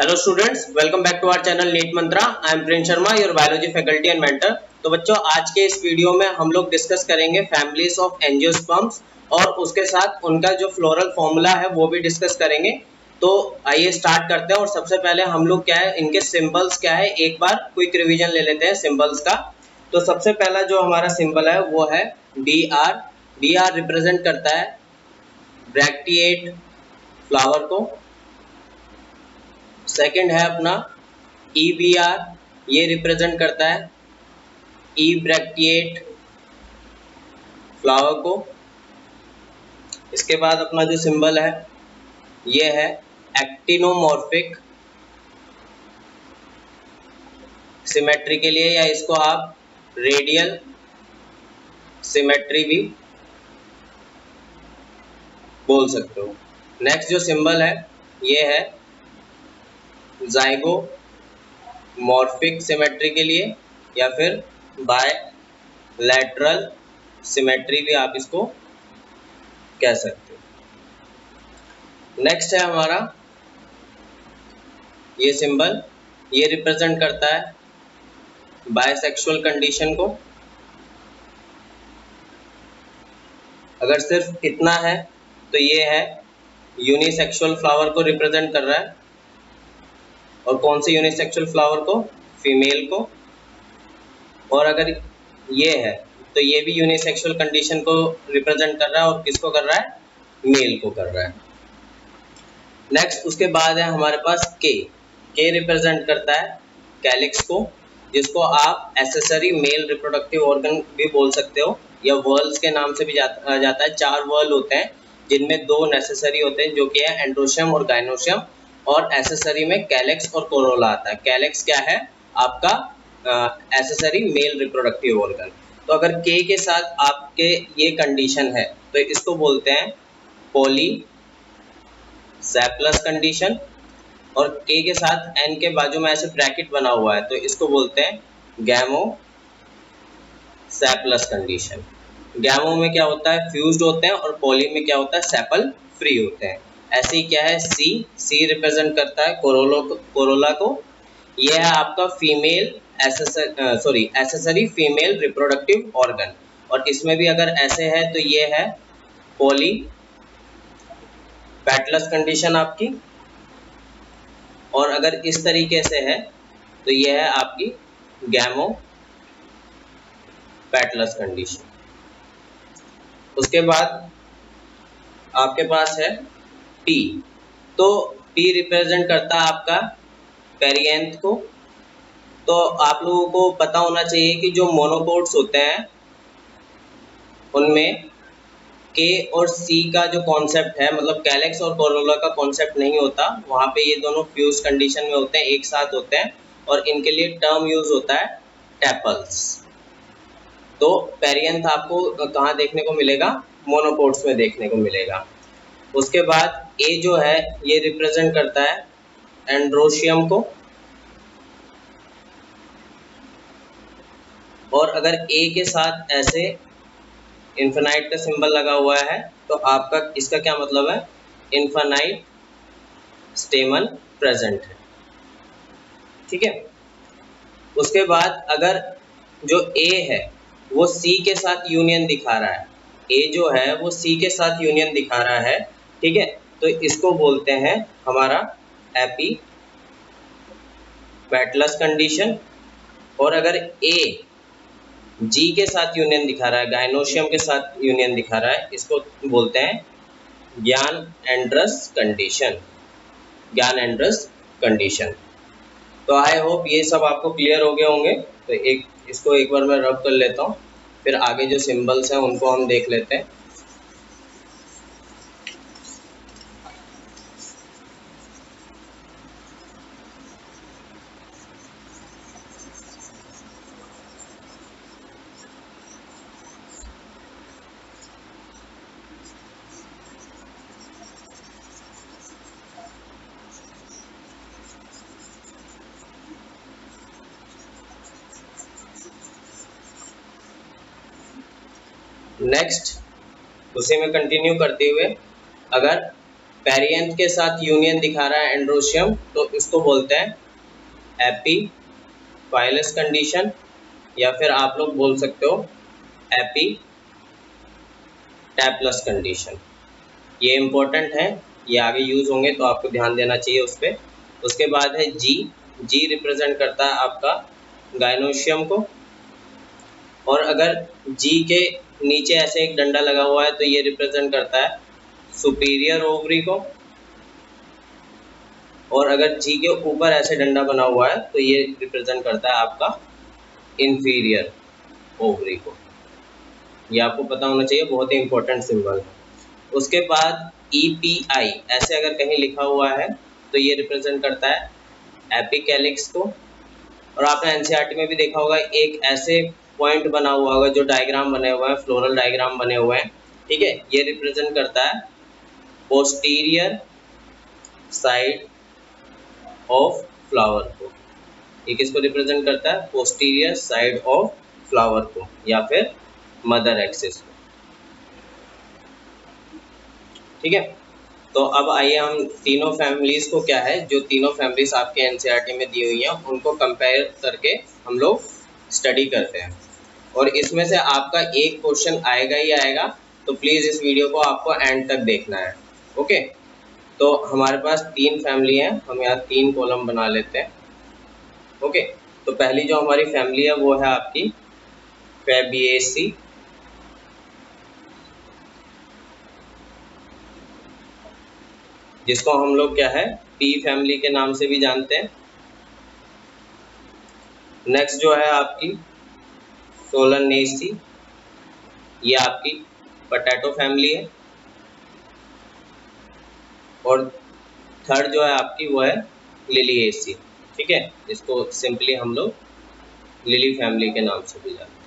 Hello students, welcome back to our channel NEET Mantra. I am Prince Sharma, your biology faculty and mentor. तो बच्चों, आज के इस वीडियो में हम लोग डिस्कस करेंगे फैमिलीज ऑफ एंजियोस्पर्म्स और उसके साथ उनका जो फ्लोरल फॉर्मूला है वो भी डिस्कस करेंगे। तो आइए स्टार्ट करते हैं। और सबसे पहले हम लोग क्या है, इनके सिंबल्स क्या है, एक बार क्विक रिविजन ले लेते हैं सिंबल्स का। तो सबसे पहला जो हमारा सिंबल है वो है D R. D R represent करता है ब्रैक्टिएट फ्लावर को। सेकंड है अपना EBR, ये रिप्रेजेंट करता है ब्रैक्टिएट फ्लावर को। इसके बाद अपना जो सिंबल है ये है एक्टिनोमॉर्फिक सिमेट्री के लिए, या इसको आप रेडियल सिमेट्री भी बोल सकते हो। नेक्स्ट जो सिंबल है ये है जाइगोमॉर्फिक सिमेट्री के लिए, या फिर बायलैटरल सिमेट्री भी आप इसको कह सकते हो। नेक्स्ट है हमारा ये सिंबल, ये रिप्रेजेंट करता है बायसेक्सुअल कंडीशन को। अगर सिर्फ इतना है तो ये है यूनिसेक्सुअल फ्लावर को रिप्रेजेंट कर रहा है। और कौन से यूनिसेक्सुअल फ्लावर को? फीमेल को। और अगर ये है तो ये भी यूनिसेक्सुअल कंडीशन को रिप्रेजेंट कर रहा है। और किसको कर रहा है? मेल को कर रहा है। नेक्स्ट उसके बाद है हमारे पास के रिप्रेजेंट करता है कैलिक्स को, जिसको आप एसेसरी मेल रिप्रोडक्टिव ऑर्गन भी बोल सकते हो, या वर्ल्स के नाम से भी जाता है। 4 वर्ल होते हैं जिनमें 2 नेसेसरी होते हैं, जो कि है एंड्रोशियम और गाइनोशियम। और एसेसरी में कैलिक्स और कोरोला आता है। कैलिक्स क्या है? आपका एसेसरी मेल रिप्रोडक्टिव ऑर्गन। तो अगर के साथ आपके ये कंडीशन है तो इसको बोलते हैं पॉली सैप्लस कंडीशन। और के साथ एन के बाजू में ऐसे ब्रैकेट बना हुआ है तो इसको बोलते हैं गैमो सैप्लस कंडीशन। गैमो में क्या होता है? फ्यूज्ड होते हैं। और पॉली में क्या होता है? सेपल फ्री होते हैं। ऐसे ही क्या है, सी रिप्रेजेंट करता है कोरोला को। यह है आपका female accessory female reproductive organ. और इसमें भी अगर ऐसे है तो ये है पॉली पैटलस कंडीशन आपकी। और अगर इस तरीके से है तो यह है आपकी गैमो पैटलस कंडीशन। उसके बाद आपके पास है टी। तो टी रिप्रेजेंट करता है आपका पेरिएंथ को। तो आप लोगों को पता होना चाहिए कि जो मोनोकोट्स होते हैं उनमें के और सी का जो कॉन्सेप्ट है, मतलब कैलिक्स और कोरोला का कॉन्सेप्ट नहीं होता। वहाँ पे ये दोनों फ्यूज कंडीशन में होते हैं, एक साथ होते हैं। और इनके लिए टर्म यूज होता है टैपल्स। तो पेरिएंथ आपको कहाँ देखने को मिलेगा? मोनोकोट्स में देखने को मिलेगा। उसके बाद ए जो है ये रिप्रेजेंट करता है एंड्रोशियम को। और अगर ए के साथ ऐसे इन्फिनाइट का सिंबल लगा हुआ है तो आपका इसका क्या मतलब है? इन्फिनाइट स्टेमन प्रेजेंट है। ठीक है। उसके बाद अगर जो ए है वो सी के साथ यूनियन दिखा रहा है, ए जो है वो सी के साथ यूनियन दिखा रहा है, ठीक है, तो इसको बोलते हैं हमारा एपी पैटलस कंडीशन। और अगर ए जी के साथ यूनियन दिखा रहा है, गाइनोशियम के साथ यूनियन दिखा रहा है, इसको बोलते हैं ज्ञान एंड्रस कंडीशन। ज्ञान एंड्रस कंडीशन। तो आई होप ये सब आपको क्लियर हो गए होंगे। तो इसको एक बार मैं रब कर लेता हूँ, फिर आगे जो सिंबल्स हैं उनको हम देख लेते हैं। नेक्स्ट उसी में कंटिन्यू करते हुए, अगर पेरियंथ के साथ यूनियन दिखा रहा है एंड्रोशियम, तो इसको बोलते हैं एपीफाइलस कंडीशन, या फिर आप लोग बोल सकते हो एपीटैप्लस कंडीशन। ये इम्पोर्टेंट है, ये आगे यूज होंगे तो आपको ध्यान देना चाहिए उस पर। उसके बाद है जी। जी रिप्रेजेंट करता है आपका गायनोशियम को, और अगर जी के नीचे ऐसे एक डंडा लगा हुआ है तो ये रिप्रेजेंट करता है सुपीरियर ओवरी को, और अगर जी के ऊपर ऐसे डंडा बना हुआ है तो ये रिप्रेजेंट करता है आपका इंफीरियर ओवरी को। ये आपको पता होना चाहिए, बहुत ही इंपॉर्टेंट सिंबल है। उसके बाद EPI ऐसे अगर कहीं लिखा हुआ है तो ये रिप्रेजेंट करता है एपिकैलिक्स को, और आपने NCERT में भी देखा होगा एक ऐसे पॉइंट बना हुआ होगा जो डायग्राम बने हुए हैं, फ्लोरल डायग्राम बने हुए हैं, ठीक है। ये रिप्रेजेंट करता है पोस्टीरियर साइड ऑफ फ्लावर को। ये किसको रिप्रेजेंट करता है? पोस्टीरियर साइड ऑफ फ्लावर को, या फिर मदर एक्सिस को, ठीक है। तो अब आइए हम तीनों फैमिलीज को क्या है, जो तीनों फैमिलीज आपके NCERT में दी हुई हैं उनको कंपेयर करके हम लोग स्टडी करते हैं, और इसमें से आपका एक क्वेश्चन आएगा ही आएगा, तो प्लीज़ इस वीडियो को आपको एंड तक देखना है। ओके, तो हमारे पास तीन फैमिली हैं, हम यहाँ तीन कॉलम बना लेते हैं। ओके, तो पहली जो हमारी फैमिली है वो है आपकी फैबिएसी, जिसको हम लोग क्या है पी फैमिली के नाम से भी जानते हैं। नेक्स्ट जो है आपकी सोलनेसी, ये आपकी पोटैटो फैमिली है, और थर्ड जो है आपकी वो है लिलिएसी, ठीक है। इसको सिंपली हम लोग लिली फैमिली के नाम से भी जानते हैं।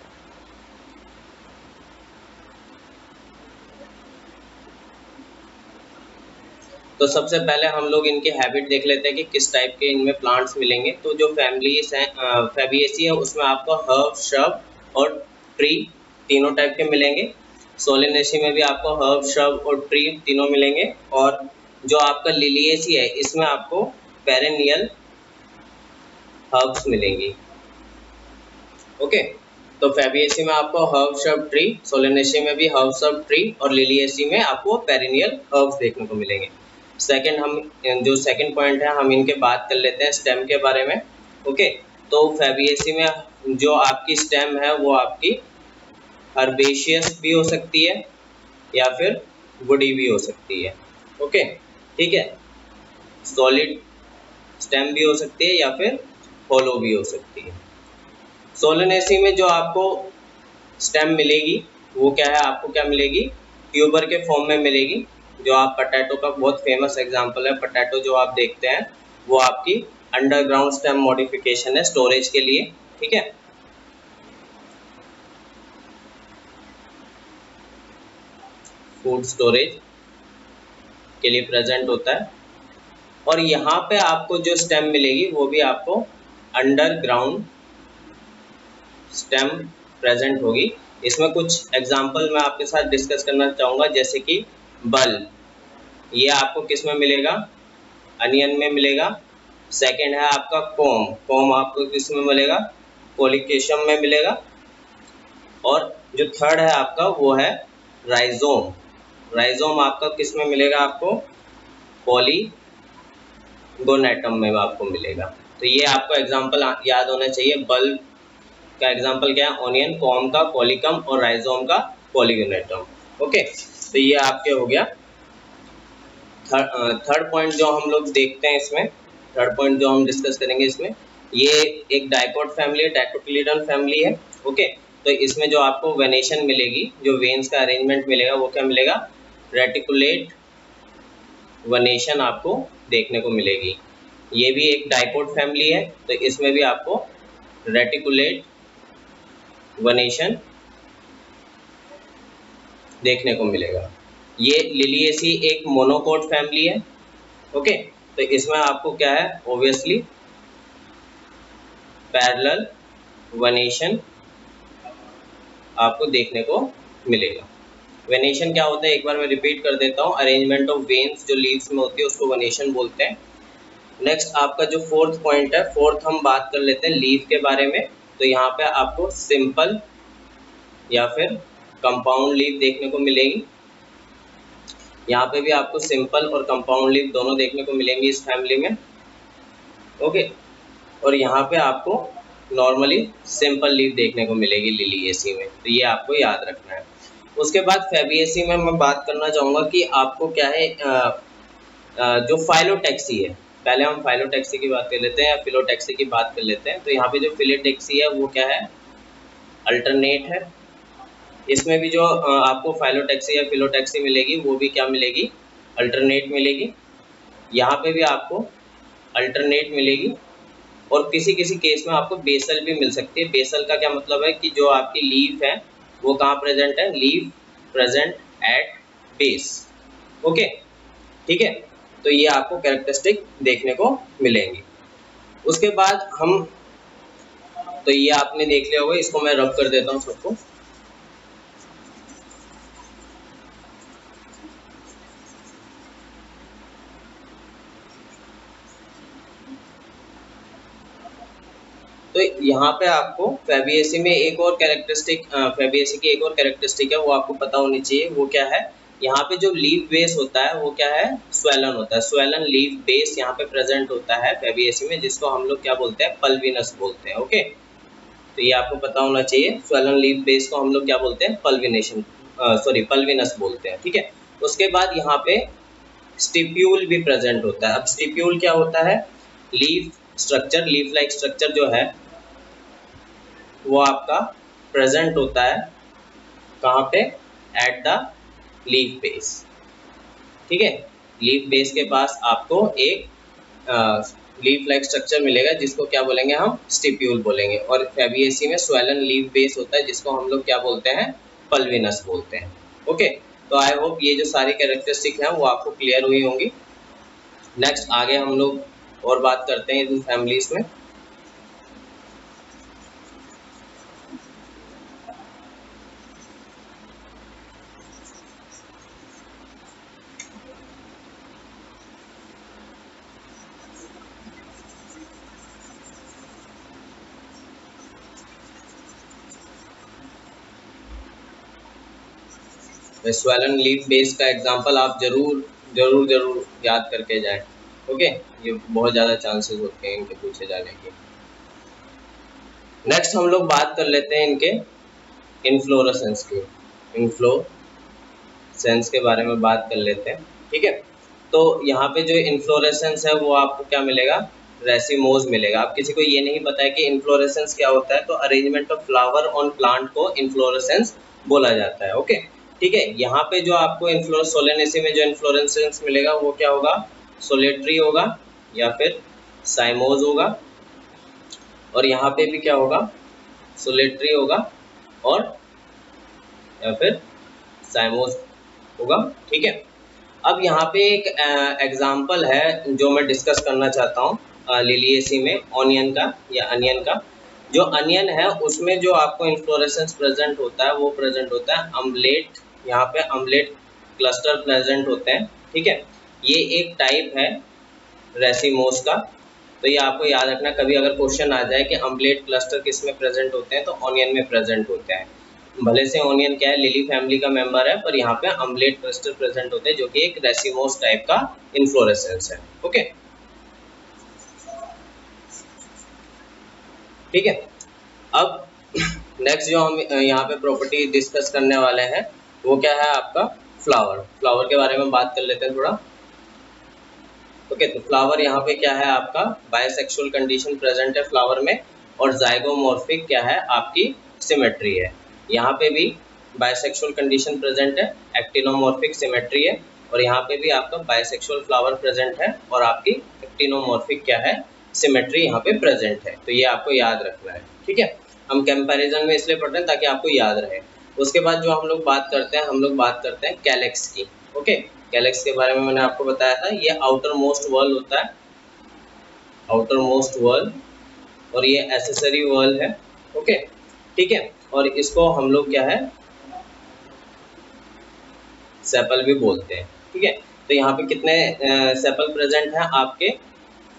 तो सबसे पहले हम लोग इनके हैबिट देख लेते हैं कि किस टाइप के इनमें प्लांट्स मिलेंगे। तो जो फैमिलीज हैं फैबिएसी है उसमें आपको हर्ब, श्रब और ट्री तीनों टाइप के मिलेंगे। सोलेनेसी में भी आपको हर्ब, श्रब और ट्री तीनों मिलेंगे, और जो आपका लिलिएसी है इसमें आपको पेरेनियल हर्ब्स मिलेंगी। ओके, तो फैबिएसी में आपको हर्ब, श्रब, ट्री, सोलेनेसी में भी हर्ब, श्रब, ट्री, और लिलिएसी में आपको पेरिनियल हर्ब्स देखने को मिलेंगे। सेकंड, हम जो सेकंड पॉइंट है हम इनके बात कर लेते हैं स्टेम के बारे में। ओके, तो फैबिएसी में जो आपकी स्टेम है वो आपकी हर्बेशियस भी हो सकती है या फिर वुडी भी हो सकती है। ओके, ठीक है, सॉलिड स्टेम भी हो सकती है या फिर होलो भी हो सकती है। सोलेनेसी में जो आपको स्टेम मिलेगी वो क्या है, आपको क्या मिलेगी, ट्यूबर के फॉर्म में मिलेगी। जो आप पोटैटो का बहुत फेमस एग्जांपल है, पोटैटो जो आप देखते हैं वो आपकी अंडरग्राउंड स्टेम मॉडिफिकेशन है स्टोरेज के लिए, ठीक है। फूड स्टोरेज के लिए प्रेजेंट होता है, और यहाँ पे आपको जो स्टेम मिलेगी वो भी आपको अंडरग्राउंड स्टेम प्रेजेंट होगी। इसमें कुछ एग्जांपल मैं आपके साथ डिस्कस करना चाहूँगा, जैसे कि बल, ये आपको किस में मिलेगा, अनियन में मिलेगा। सेकंड है आपका कॉम, कॉम आपको किस में मिलेगा, कोलिकेशियम में मिलेगा। और जो थर्ड है आपका वो है राइजोम, राइजोम आपका किस में मिलेगा, आपको पॉलीगोनेटम में आपको मिलेगा। तो ये आपको एग्जांपल याद होना चाहिए। बल का एग्जांपल क्या है, ओनियन, कॉम का कोलिकम, और राइजोम का पॉलीगोनेटम। ओके, तो ये आपके हो गया। थर्ड पॉइंट जो हम लोग देखते हैं इसमें, थर्ड पॉइंट जो हम डिस्कस करेंगे इसमें, ये एक डाइकोट फैमिली है, डाइकोटिलीडन फैमिली है। ओके, तो इसमें जो आपको वेनेशन मिलेगी, जो वेन्स का अरेंजमेंट मिलेगा वो क्या मिलेगा, रेटिकुलेट वेनेशन आपको देखने को मिलेगी। ये भी एक डाइकोट फैमिली है, तो इसमें भी आपको रेटिकुलेट वेनेशन देखने को मिलेगा। ये लिलिएसी एक मोनोकोट फैमिली है। ओके, तो इसमें आपको क्या है, ऑब्वियसली पैरेलल वेनेशन आपको देखने को मिलेगा। वेनेशन क्या होता है एक बार मैं रिपीट कर देता हूँ, अरेंजमेंट ऑफ वेन्स जो लीव्स में होती है उसको वेनेशन बोलते हैं। नेक्स्ट आपका जो फोर्थ पॉइंट है, फोर्थ हम बात कर लेते हैं लीफ के बारे में। तो यहाँ पे आपको सिंपल या फिर कंपाउंड लीफ देखने को मिलेगी। यहाँ पे भी आपको सिंपल और कंपाउंड लीफ दोनों देखने को मिलेंगी इस फैमिली में, ओके। और यहाँ पे आपको नॉर्मली सिंपल लीफ देखने को मिलेगी लिलिएसी में, तो ये आपको याद रखना है। उसके बाद फैबिएसी में मैं बात करना चाहूँगा कि आपको क्या है जो फाइलोटैक्सी है, पहले हम फाइलोटैक्सी की बात कर लेते हैं या फिलोटैक्सी की बात कर लेते हैं। तो यहाँ पे जो फिलोटैक्सी है वो क्या है, अल्टरनेट है। इसमें भी जो आपको फाइलोटैक्सी या फिलोटैक्सी मिलेगी वो भी क्या मिलेगी, अल्टरनेट मिलेगी। यहाँ पे भी आपको अल्टरनेट मिलेगी और किसी किसी केस में आपको बेसल भी मिल सकती है। बेसल का क्या मतलब है कि जो आपकी लीफ है वो कहाँ प्रेजेंट है, leaf present at base, okay, ठीक है। तो ये आपको कैरेक्टरिस्टिक देखने को मिलेंगी। उसके बाद हम, तो ये आपने देख लिया होगा, इसको मैं रब कर देता हूँ सबको। तो यहाँ पे आपको फैबिएसी में एक और कैरेक्टरिस्टिक, फैबिएसी की एक और कैरेक्टरिस्टिक है वो आपको पता होनी चाहिए। वो क्या है, यहाँ पे जो लीफ बेस होता है वो क्या है, स्वेलन होता है। स्वेलन लीफ बेस यहाँ पे प्रेजेंट होता है फैबिएसी में, जिसको हम लोग क्या बोलते हैं, पल्विनस बोलते हैं, ओके। तो ये आपको पता होना चाहिए, स्वेलन लीफ बेस को हम लोग क्या बोलते हैं, पल्विनेशन, सॉरी पल्विनस बोलते हैं, ठीक है। उसके बाद यहाँ पे स्टिप्यूल भी प्रेजेंट होता है। अब स्टिप्यूल क्या होता है, leaf structure, leaf like structure जो है वो आपका प्रेजेंट होता है कहाँ पे, एट द लीफ बेस, ठीक है। लीफ बेस के पास आपको एक लीफ लाइक स्ट्रक्चर मिलेगा जिसको क्या बोलेंगे हम, स्टिप्यूल बोलेंगे। और फैबिएसी में स्वेलन लीफ बेस होता है जिसको हम लोग क्या बोलते हैं, पल्विनस बोलते हैं, ओके। तो आई होप ये जो सारी कैरेक्टरिस्टिक हैं वो आपको क्लियर हुई होंगी। नेक्स्ट आगे हम लोग और बात करते हैं इन फैमिलीज में। स्वेलन लीफ बेस का एग्जांपल आप जरूर जरूर जरूर याद करके जाएं, ओके। ये बहुत ज़्यादा चांसेस होते हैं इनके पूछे जाने के। नेक्स्ट हम लोग बात कर लेते हैं इनके इन्फ्लोरेसेंस की, इन्फ्लोरेसेंस के बारे में बात कर लेते हैं, ठीक है। तो यहाँ पे जो इन्फ्लोरेसेंस है वो आपको क्या मिलेगा, रेसिमोज मिलेगा। अब किसी को ये नहीं पता है कि इन्फ्लोरेसेंस क्या होता है, तो arrangement of flower on plant को इन्फ्लोरेसेंस बोला जाता है, ओके, ठीक है। यहाँ पे जो आपको इन्फ्लोरेंस, सोलेनेसी में जो इन्फ्लोरेसेंस मिलेगा वो क्या होगा, सोलेटरी होगा या फिर साइमोज होगा। और यहाँ पे भी क्या होगा, सोलेटरी होगा और या फिर साइमोज होगा, ठीक है। अब यहाँ पे एक एग्जाम्पल है जो मैं डिस्कस करना चाहता हूँ लिलिएसी में, ऑनियन का या अनियन का। जो अनियन है उसमें जो आपको इन्फ्लोरेसेंस प्रेजेंट होता है वो प्रेजेंट होता है अम्लेट, यहाँ पे अम्लेट क्लस्टर प्रेजेंट होते हैं, ठीक है। ये एक टाइप है रेसिमोस का। तो ये आपको याद रखना, कभी अगर क्वेश्चन आ जाए कि अम्लेट क्लस्टर किस में प्रेजेंट होते हैं तो ऑनियन में प्रेजेंट होते हैं। भले से ऑनियन क्या है, लिली फैमिली का मेंबर है, पर यहाँ पे अम्लेट क्लस्टर प्रेजेंट होते हैं जो कि एक रेसिमोस टाइप का इन्फ्लोरेसेंस है, ओके, ठीक है। अब नेक्स्ट जो हम यहाँ पे प्रॉपर्टी डिस्कस करने वाले हैं वो क्या है, आपका फ्लावर। फ्लावर के बारे में बात कर लेते हैं थोड़ा, ओके। तो फ्लावर यहाँ पे क्या है, आपका बायसेक्सुअल कंडीशन प्रेजेंट है फ्लावर में, और जाइगोमॉर्फिक क्या है, आपकी सिमेट्री है। यहाँ पे भी बायसेक्सुअल कंडीशन प्रेजेंट है, एक्टिनोमॉर्फिक सिमेट्री है। और यहाँ पे भी आपका बायसेक्सुअल फ्लावर प्रेजेंट है और आपकी एक्टिनोमॉर्फिक क्या है, सिमेट्री यहाँ पे प्रेजेंट है। तो ये आपको याद रखना है, ठीक है। हम कंपैरिजन में इसलिए पढ़ रहे हैं ताकि आपको याद रहे। उसके बाद जो हम लोग बात करते हैं, हम लोग बात करते हैं कैलेक्स की, ओके। कैलेक्स के बारे में मैंने आपको बताया था, ये आउटर मोस्ट वर्ल होता है, आउटर मोस्ट वर्ल, और ये एसेसरी वर्ल है, ओके, ठीक है। और इसको हम लोग क्या है, सेपल भी बोलते हैं, ठीक है। तो यहाँ पे कितने सेपल प्रेजेंट हैं आपके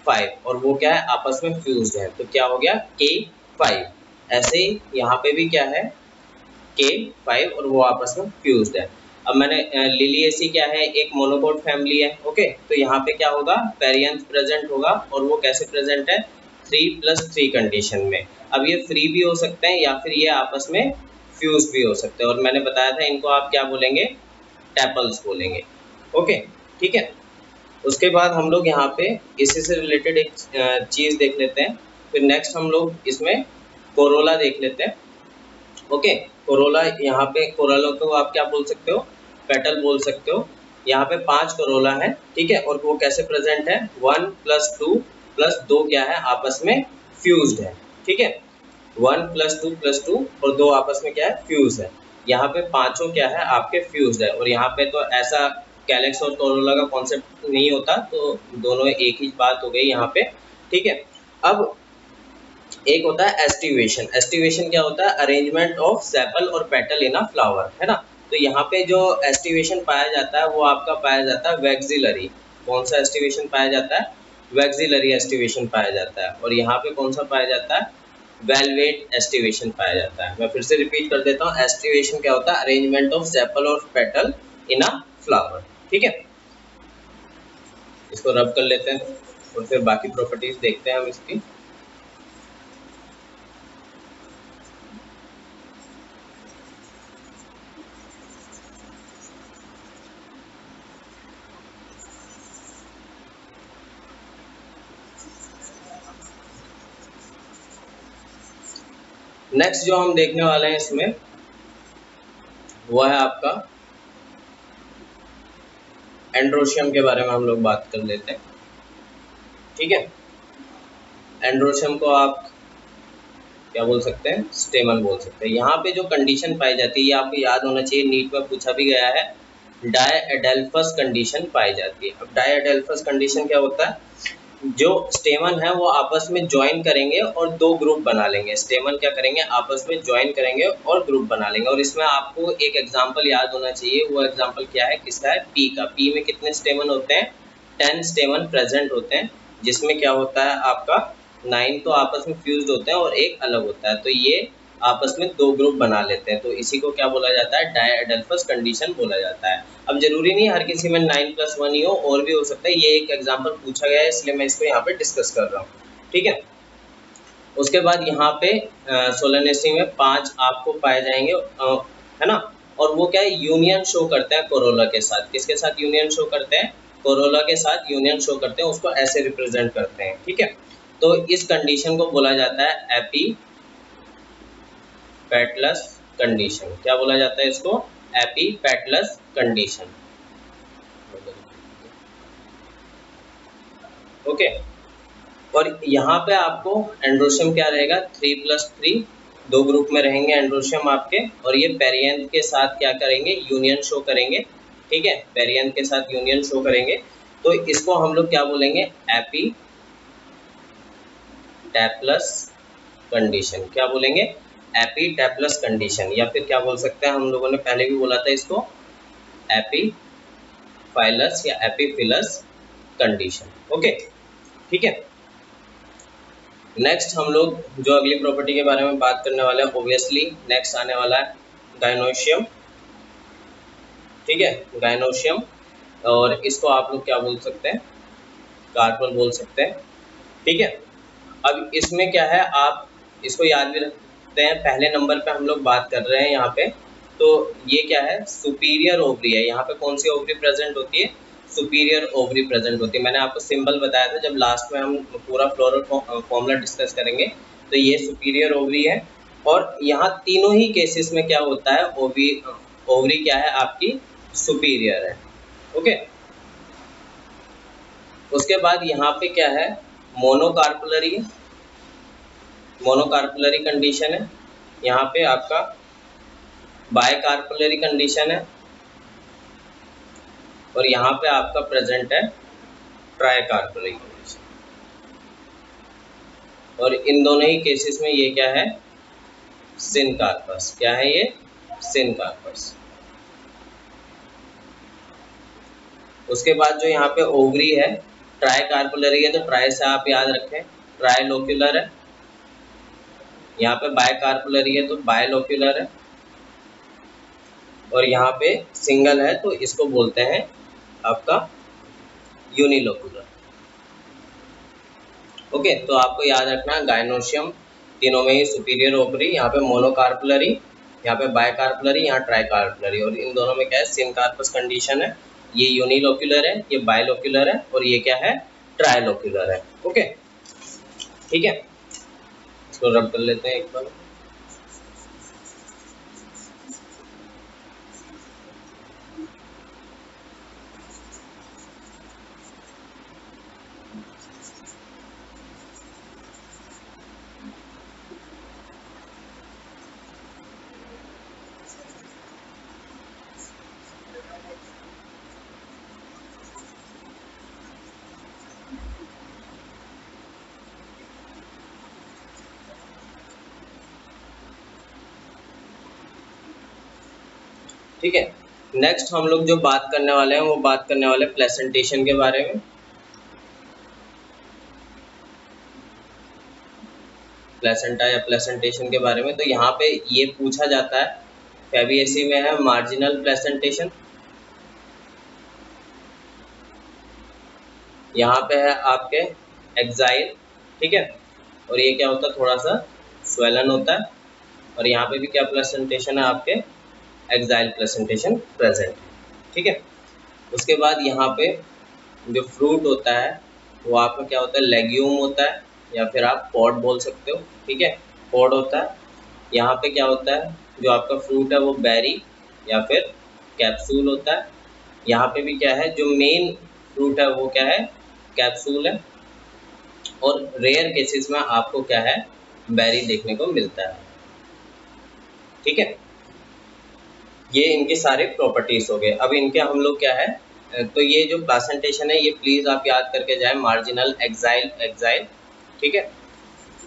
5, और वो क्या है आपस में फ्यूज्ड है, तो क्या हो गया K5। ऐसे ही यहाँ पे भी क्या है K5 और वो आपस में फ्यूज्ड है। अब मैंने लिलिएसी क्या है एक मोनोकोट फैमिली है, ओके। तो यहाँ पे क्या होगा पेरियंथ प्रेजेंट होगा, और वो कैसे प्रेजेंट है 3+3 कंडीशन में। अब ये फ्री भी हो सकते हैं या फिर ये आपस में फ्यूज भी हो सकते हैं, और मैंने बताया था इनको आप क्या बोलेंगे टैपल्स बोलेंगे, ओके ठीक है। उसके बाद हम लोग यहाँ पे इसी से रिलेटेड एक चीज़ देख लेते हैं। फिर नेक्स्ट हम लोग इसमें कोरोला देख लेते हैं, ओके। कोरोला, यहाँ पे कोरोला को आप क्या बोल सकते हो पेटल बोल सकते हो। यहाँ पे 5 कोरोला है, ठीक है, और वो कैसे प्रेजेंट है 1+2+2 क्या है आपस में फ्यूज्ड है, ठीक है। 1+2+2 और 2 आपस में क्या है फ्यूज है। यहाँ पे पांचों क्या है आपके फ्यूज्ड है, और यहाँ पे तो ऐसा कैलेक्स और कोरोला का कॉन्सेप्ट नहीं होता, तो दोनों एक ही बात हो गई यहाँ पे, ठीक है। अब एक होता है एस्टिवेशन। एस्टिवेशन क्या होता है अरेंजमेंट ऑफ सेपल और पेटल इन अ फ्लावर, है ना। तो यहाँ पे जो एस्टिवेशन पाया जाता है वो आपका पाया जाता है वैक्सिलरी। कौन सा एस्टिवेशन पाया जाता है वैक्सिलरी एस्टिवेशन पाया जाता है, और यहाँ पे कौन सा पाया जाता है वेलवेट एस्टिवेशन पाया जाता है। मैं फिर से रिपीट कर देता हूँ, एस्टिवेशन क्या होता है अरेंजमेंट ऑफ सेपल और पेटल इन अ फ्लावर, ठीक है। इसको रब कर लेते हैं और फिर बाकी प्रॉपर्टीज देखते हैं हम इसकी। नेक्स्ट जो हम देखने वाले हैं इसमें वो है आपका एंड्रोशियम के बारे में हम लोग बात कर लेते हैं, ठीक है। एंड्रोशियम को आप क्या बोल सकते हैं स्टेमन बोल सकते हैं। यहाँ पे जो कंडीशन पाई जाती है ये आपको याद होना चाहिए, नीट में पूछा भी गया है, डायएडेल्फस कंडीशन पाई जाती है। अब डायएडेल्फस कंडीशन क्या होता है जो स्टेमन है वो आपस में ज्वाइन करेंगे और 2 ग्रुप बना लेंगे। स्टेमन क्या करेंगे आपस में ज्वाइन करेंगे और ग्रुप बना लेंगे, और इसमें आपको एक एग्जांपल याद होना चाहिए। वो एग्जांपल क्या है किसका है पी का। पी में कितने स्टेमन होते हैं 10 स्टेमन प्रेजेंट होते हैं, जिसमें क्या होता है आपका 9 तो आपस में फ्यूज्ड होते हैं और एक अलग होता है, तो ये आपस में 2 ग्रुप बना लेते हैं। तो इसी को क्या बोला जाता है डायएडेल्फस कंडीशन बोला जाता है। अब जरूरी नहीं हर किसी में 9+1 ही हो, और भी हो सकता है। ये एक एग्जांपल पूछा गया है इसलिए मैं इसको यहाँ पे डिस्कस कर रहा हूँ, ठीक है। उसके बाद यहाँ पे सोलेनेसी में 5 आपको पाए जाएंगे, है ना। और वो क्या है यूनियन शो करते हैं कोरोला के साथ। किसके साथ यूनियन शो करते हैं कोरोला के साथ यूनियन शो करते हैं, उसको ऐसे रिप्रेजेंट करते हैं, ठीक है। तो इस कंडीशन को बोला जाता है एपी पैटलस कंडीशन। क्या बोला जाता है इसको एपी पैटलस कंडीशन, ओके। और यहाँ पे आपको एंड्रोशियम क्या रहेगा 3+3 2 ग्रुप में रहेंगे एंड्रोशियम आपके, और ये पेरियंथ के साथ क्या करेंगे यूनियन शो करेंगे, ठीक है। पेरियंथ के साथ यूनियन शो करेंगे, तो इसको हम लोग क्या बोलेंगे एपी टैप्लस कंडीशन। क्या बोलेंगे एपी टैप्लस कंडीशन, या फिर क्या बोल सकते हैं हम लोगों ने पहले भी बोला था इसको एपी फाइलस या एपीफिलस कंडीशन, ओके ठीक है। नेक्स्ट हम लोग जो अगली प्रॉपर्टी के बारे में बात करने वाले हैं ऑब्वियसली नेक्स्ट आने वाला है गायनोशियम, ठीक है गायनोशियम। और इसको आप लोग क्या बोल सकते हैं कार्पल बोल सकते हैं, ठीक है। अब इसमें क्या है आप इसको याद भी रखते हैं, पहले नंबर पे हम लोग बात कर रहे हैं यहाँ पे। तो ये क्या है सुपीरियर ओवरी है। यहाँ पे कौन सी ओवरी प्रेजेंट होती है सुपीरियर ओवरी प्रेजेंट होती है। मैंने आपको सिंबल बताया था, जब लास्ट में हम पूरा फ्लोरल फॉर्मूला डिस्कस करेंगे। तो ये सुपीरियर ओवरी है, और यहाँ तीनों ही केसेस में क्या होता है ओवरी क्या है आपकी सुपीरियर है, ओके। उसके बाद यहाँ पे क्या है मोनोकार्पुलरी मोनोकार्पुलरी कंडीशन है। यहाँ पे आपका बायकार्पुलरी कंडीशन है, और यहाँ पे आपका प्रेजेंट है ट्राइकार्पुलरी कंडीशन। और इन दोनों ही केसेस में ये क्या है सिनकार्पस। क्या है ये सिनकार्पस, उसके बाद जो यहाँ पे ओवरी है ट्राई कार्पुलरी है, तो ट्राई से आप याद रखें ट्राई लोक्यूलर है, यहाँ पे बाय कार्पुलरी है तो बाय लोक्यूलर है, और यहाँ पे सिंगल है तो इसको बोलते हैं आपका यूनिलोक्यूलर। ओके, तो आपको याद रखना गायनोशियम तीनों में ही सुपीरियर ओवरी, यहाँ पे मोनोकार्पुलरी, यहाँ पे बायकार्पुलरी, यहाँ ट्राइकार्पुलरी, और इन दोनों में क्या है सिनकार्पस कंडीशन है। ये यूनिलोक्यूलर है, ये बायलोक्यूलर है, और ये क्या है ट्राइलोक्यूलर है। ओके ठीक है, इसको रब कर लेते हैं एक बार। ठीक है, नेक्स्ट हम लोग जो बात करने वाले हैं वो बात करने वाले प्लेसेंटेशन के बारे में। प्लेसेंटा या प्लेसेंटेशन के बारे में, तो यहाँ पे ये पूछा जाता है फैबिएसी में है मार्जिनल प्लेसेंटेशन, यहाँ पे है आपके एक्साइल, ठीक है, और ये क्या होता है थोड़ा सा स्वेलन होता है, और यहाँ पे भी क्या प्लेसेंटेशन है आपके एक्साइल प्लेसेंटेशन प्रेजेंट, ठीक है। उसके बाद यहाँ पे जो फ्रूट होता है वो आपका क्या होता है लेग्यूम होता है, या फिर आप पॉड बोल सकते हो, ठीक है, पॉड होता है। यहाँ पे क्या होता है जो आपका फ्रूट है वो बेरी या फिर कैप्सूल होता है। यहाँ पे भी क्या है जो मेन फ्रूट है वो क्या है कैप्सूल है, और रेयर केसेस में आपको क्या है बेरी देखने को मिलता है, ठीक है। ये इनके सारे प्रॉपर्टीज हो गए। अब इनके हम लोग क्या है, तो ये जो प्लेसेंटेशन है ये प्लीज आप याद करके जाए मार्जिनल एक्साइल एक्साइल, ठीक है।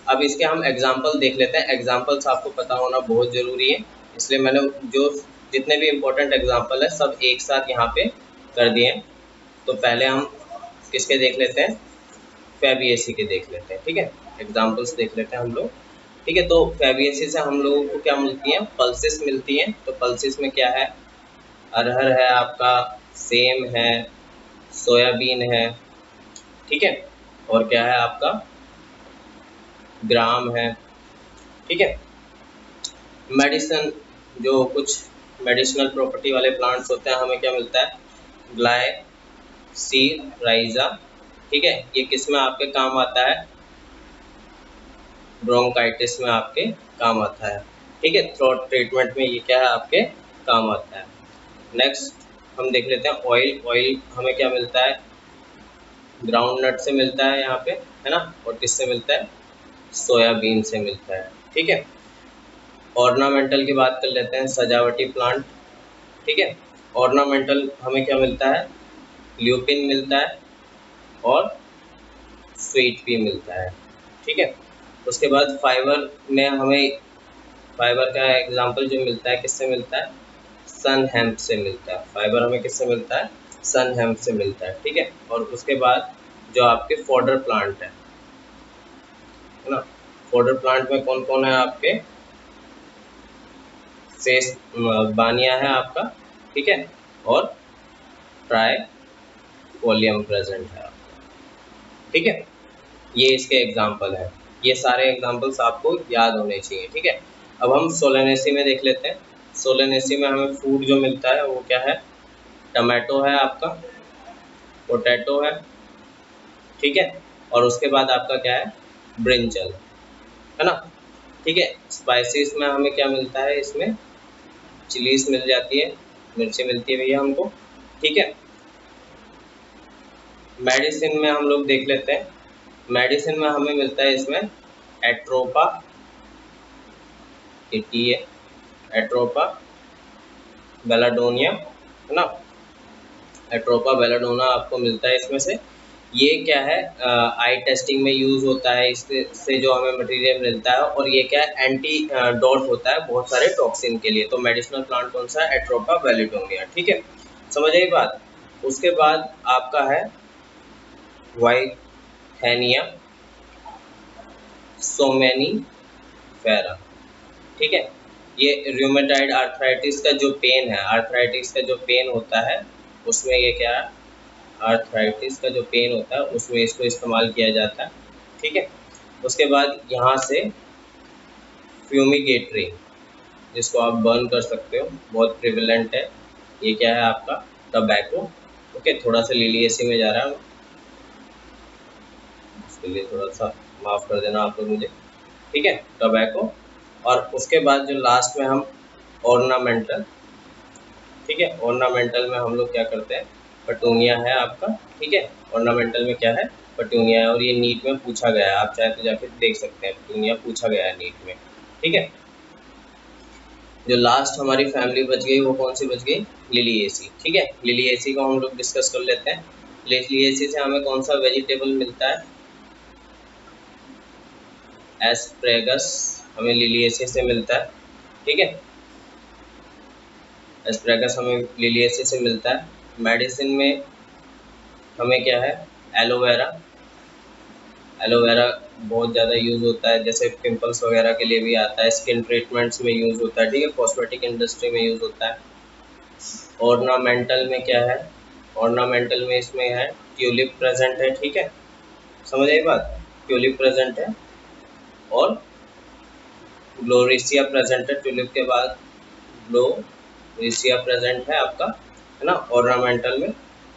अब इसके हम एग्जांपल देख लेते हैं। एग्जांपल्स आपको पता होना बहुत जरूरी है, इसलिए मैंने जो जितने भी इम्पोर्टेंट एग्जांपल है सब एक साथ यहाँ पे कर दिए हैं। तो पहले हम किसके देख लेते हैं, फैबिएसी के देख लेते हैं, ठीक है। एग्जाम्पल्स देख लेते हैं हम लोग, ठीक है। तो फैबिएसी से हम लोगों को क्या मिलती है पल्सेस मिलती हैं। तो पल्सेस में क्या है अरहर है आपका, सेम है, सोयाबीन है, ठीक है, और क्या है आपका ग्राम है, ठीक है। मेडिसिन जो कुछ मेडिसिनल प्रॉपर्टी वाले प्लांट्स होते हैं हमें क्या मिलता है ग्लाइसीराइजा, ठीक है। ये किस में आपके काम आता है ब्रोंकाइटिस में आपके काम आता है, ठीक है। थ्रोट ट्रीटमेंट में ये क्या है आपके काम आता है। नेक्स्ट हम देख लेते हैं ऑयल। ऑयल हमें क्या मिलता है ग्राउंड नट से मिलता है यहाँ पे, है ना, और किससे मिलता है सोयाबीन से मिलता है, ठीक है। ऑर्नामेंटल की बात कर लेते हैं सजावटी प्लांट, ठीक है। ऑर्नामेंटल हमें क्या मिलता है ल्यूपिन मिलता है और स्वीट पी मिलता है, ठीक है। उसके बाद फाइबर में हमें फाइबर का एग्जांपल जो मिलता है किससे मिलता है सन हेम्प से मिलता है। फाइबर हमें किससे मिलता है सन हेम्प से मिलता है, ठीक है। और उसके बाद जो आपके फॉडर प्लांट है ना, फॉडर प्लांट में कौन कौन है आपके सेस बानिया है आपका, ठीक है, और ट्राइफोलियम प्रेजेंट है आपका, ठीक है। ये इसके एग्जाम्पल है, ये सारे एग्जाम्पल्स आपको याद होने चाहिए, ठीक है। अब हम सोलेनेसी में देख लेते हैं। सोलेनेसी में हमें फूड जो मिलता है वो क्या है टमाटो है आपका, पोटैटो है, ठीक है, और उसके बाद आपका क्या है ब्रिंजल, है ना, ठीक है। स्पाइसेस में हमें क्या मिलता है इसमें चिलीज मिल जाती है, मिर्ची मिलती है भैया हमको, ठीक है। मेडिसिन में हम लोग देख लेते हैं। मेडिसिन में हमें मिलता है इसमें एट्रोपा, एट्रोपा बेलाडोनिया, है ना, एट्रोपा बेलाडोना आपको मिलता है इसमें से। ये क्या है आई टेस्टिंग में यूज होता है, इससे जो हमें मटेरियल मिलता है, और ये क्या है एंटी डॉट होता है बहुत सारे टॉक्सिन के लिए। तो मेडिसिनल प्लांट कौन सा है एट्रोपा बेलाडोनिया, ठीक है, समझ आई बात। उसके बाद आपका है वाइथेनिया सोमेनीफेरा, ठीक है। ये रूमेटाइड आर्थराइटिस का जो पेन है, आर्थराइटिस का जो पेन होता है उसमें ये क्या है, आर्थराइटिस का जो पेन होता है उसमें इसको इस्तेमाल किया जाता है, ठीक है। उसके बाद यहाँ से फ्यूमिगेटरी, जिसको आप बर्न कर सकते हो, बहुत प्रिवेलेंट है। ये क्या है आपका टबैको, ओके। थोड़ा सा लिलिएसी में जा रहा है, उसके लिए थोड़ा सा माफ़ कर देना आप लोग मुझे, ठीक है, टबैको। और उसके बाद जो लास्ट में हम ऑर्नामेंटल, ठीक है, ऑर्नामेंटल में हम लोग क्या करते हैं, पटूनिया है आपका, ठीक है। ऑर्नामेंटल में क्या है, पटूनिया है, और ये नीट में पूछा गया है, आप चाहे तो जाके देख सकते हैं, पटूनिया पूछा गया है नीट में, ठीक है। जो लास्ट हमारी फैमिली बच गई वो कौन सी बच गई, लिलिएसी, ठीक है। लिलिएसी को हम लोग डिस्कस कर लेते हैं। लिलिएसी से हमें कौन सा वेजिटेबल मिलता है, एस्प्रेगस हमें लिलिएसी से मिलता है, ठीक है। एस्प्रेगस हमें लिलिएसी से मिलता है। मेडिसिन में हमें क्या है, एलोवेरा, एलोवेरा बहुत ज़्यादा यूज़ होता है, जैसे पिंपल्स वगैरह के लिए भी आता है, स्किन ट्रीटमेंट्स में यूज़ होता है, ठीक है, कॉस्मेटिक इंडस्ट्री में यूज़ होता है। ऑर्नामेंटल में क्या है, ऑर्नामेंटल में इसमें है ट्यूलिप प्रेजेंट है, ठीक है, समझ आई बात, ट्यूलिप प्रेजेंट है और ग्लोरिसिया प्रेजेंट है, ट्यूलिप के बाद ग्लोरिसिया प्रेजेंट है आपका, है ना, ऑर्नामेंटल में,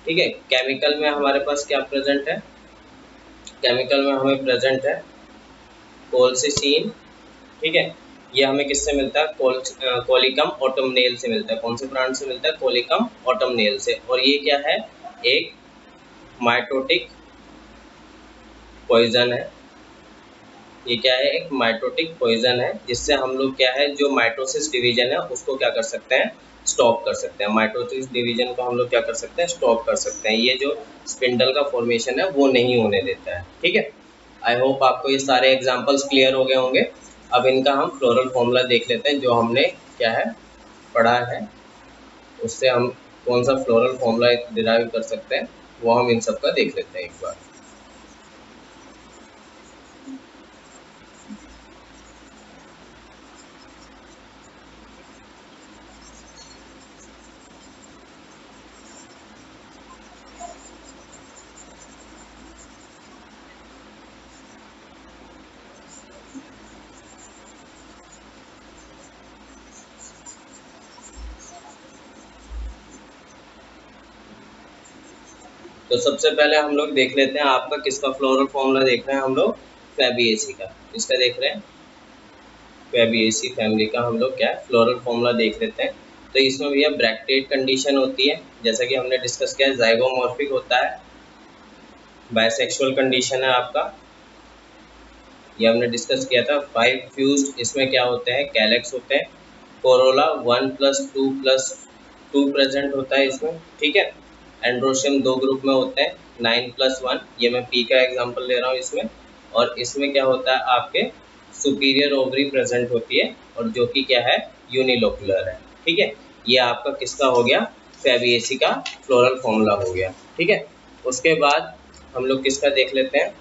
ठीक है। केमिकल में हमारे पास क्या प्रेजेंट है, केमिकल में हमें प्रेजेंट है कोल्सिसीन, ठीक है। ये हमें किससे मिलता है, कोलिकम ऑटमनेल से मिलता है, कौन से प्लांट से मिलता है, कोलिकम ऑटमनेल से। और ये क्या है, एक माइटोटिक पॉइजन है, ये क्या है, एक माइटोटिक पॉइजन है, जिससे हम लोग क्या है, जो माइटोसिस डिवीजन है उसको क्या कर सकते हैं, स्टॉप कर सकते हैं। माइटोसिस डिवीजन को हम लोग क्या कर सकते हैं, स्टॉप कर सकते हैं। ये जो स्पिंडल का फॉर्मेशन है वो नहीं होने देता है, ठीक है। आई होप आपको ये सारे एग्जांपल्स क्लियर हो गए होंगे। अब इनका हम फ्लोरल फॉर्मूला देख लेते हैं, जो हमने क्या है पढ़ा है, उससे हम कौन सा फ्लोरल फॉर्मूला डिराइव कर सकते हैं, वो हम इन सब का देख लेते हैं एक बार। तो सबसे पहले हम लोग देख लेते हैं आपका किसका फ्लोरल फॉर्मूला देख रहे हैं हम लोग, फैबिएसी का। किसका देख रहे हैं, फैबिएसी फैमिली का हम लोग क्या फ्लोरल फॉर्मूला देख लेते हैं। तो इसमें भैया ब्रैक्टेट कंडीशन होती है, जैसा कि हमने डिस्कस किया, जाइगोमॉर्फिक होता है, बाइसेक्सुअल कंडीशन है आपका, ये हमने डिस्कस किया था। 5 फ्यूज्ड, इसमें क्या होते हैं, कैलेक्स होते हैं। कोरोला 1+2+2 प्रेजेंट होता है इसमें, ठीक है। एंड्रोशियम 2 ग्रुप में होते हैं, 9+1, ये मैं पी का एग्जांपल ले रहा हूँ इसमें। और इसमें क्या होता है, आपके सुपीरियर ओवरी प्रेजेंट होती है, और जो कि क्या है, यूनिलोकुलर है, ठीक है। ये आपका किसका हो गया, फैबिएसी का फ्लोरल फॉर्मूला हो गया, ठीक है। उसके बाद हम लोग किसका देख लेते हैं,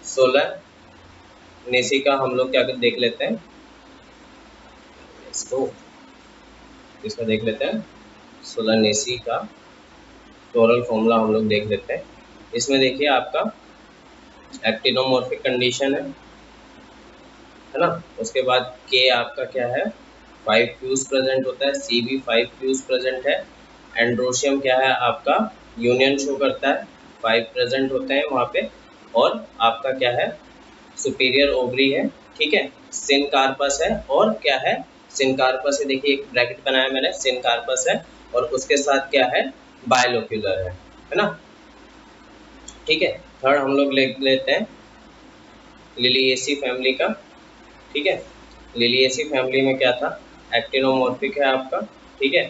सोलनेसी का हम लोग क्या देख लेते हैं, इसको इसका देख लेते हैं, सोलनेसी का फ्लोरल फॉर्मूला हम लोग देख लेते हैं। इसमें देखिए आपका एक्टिनोमॉर्फिक कंडीशन है ना। उसके बाद के आपका क्या है, 5 फ्यूज प्रेजेंट होता है, सी भी 5 फ्यूज प्रेजेंट है। एंड्रोशियम क्या है आपका, यूनियन शो करता है, 5 प्रेजेंट होते हैं वहाँ पे। और आपका क्या है, सुपीरियर ओवरी है, ठीक है। सिनकार्पस है, और क्या है, सिनकार्पस है, देखिए एक ब्रैकेट बनाया मैंने, सिनकार्पस है, और उसके साथ क्या है, बायोलोक्यूलर है ना, ठीक है। थर्ड हम लोग ले लेते हैं लिलिएसी फैमिली का, ठीक है। लिलिएसी फैमिली में क्या था, एक्टिनोमॉर्फिक है आपका, ठीक है।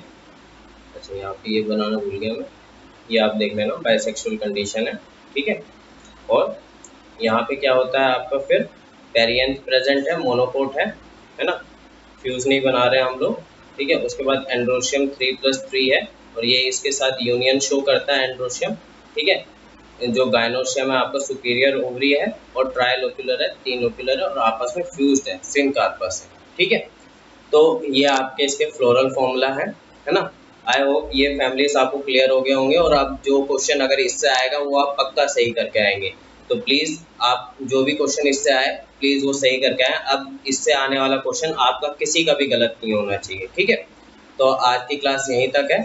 अच्छा यहाँ पे ये बनाना भूल गया मैं, ये आप देख लेना, बाइसेक्सुअल कंडीशन है, ठीक है। और यहाँ पे क्या होता है आपका, फिर पेरियंथ प्रेजेंट है, मोनोकोट है ना, फ्यूज नहीं बना रहे हम लोग, ठीक है। उसके बाद एंड्रोशियम 3+3 है, और ये इसके साथ यूनियन शो करता है एंड्रोशियम, ठीक है। जो गायनोशियम है आपका सुपीरियर ओवरी है और ट्रायल ओक्यूलर है, 3 ओक्यूलर है और आपस में फ्यूज्ड है, सिन कार्पस है, ठीक है। तो ये आपके इसके फ्लोरल फॉर्मूला है ना। आई होप ये फैमिलीज आपको क्लियर हो गए होंगे और आप जो क्वेश्चन अगर इससे आएगा वो आप पक्का सही करके आएंगे। तो प्लीज़ आप जो भी क्वेश्चन इससे आए प्लीज़ वो सही करके आए। अब इससे आने वाला क्वेश्चन आपका किसी का भी गलत नहीं होना चाहिए, ठीक है। तो आज की क्लास यहीं तक है।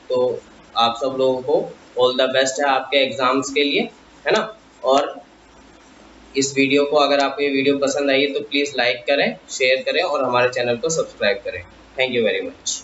तो आप सब लोगों को ऑल द बेस्ट है आपके एग्ज़ाम्स के लिए, है ना। और इस वीडियो को अगर आपको ये वीडियो पसंद आई तो प्लीज़ लाइक करें, शेयर करें और हमारे चैनल को सब्सक्राइब करें। Thank you very much.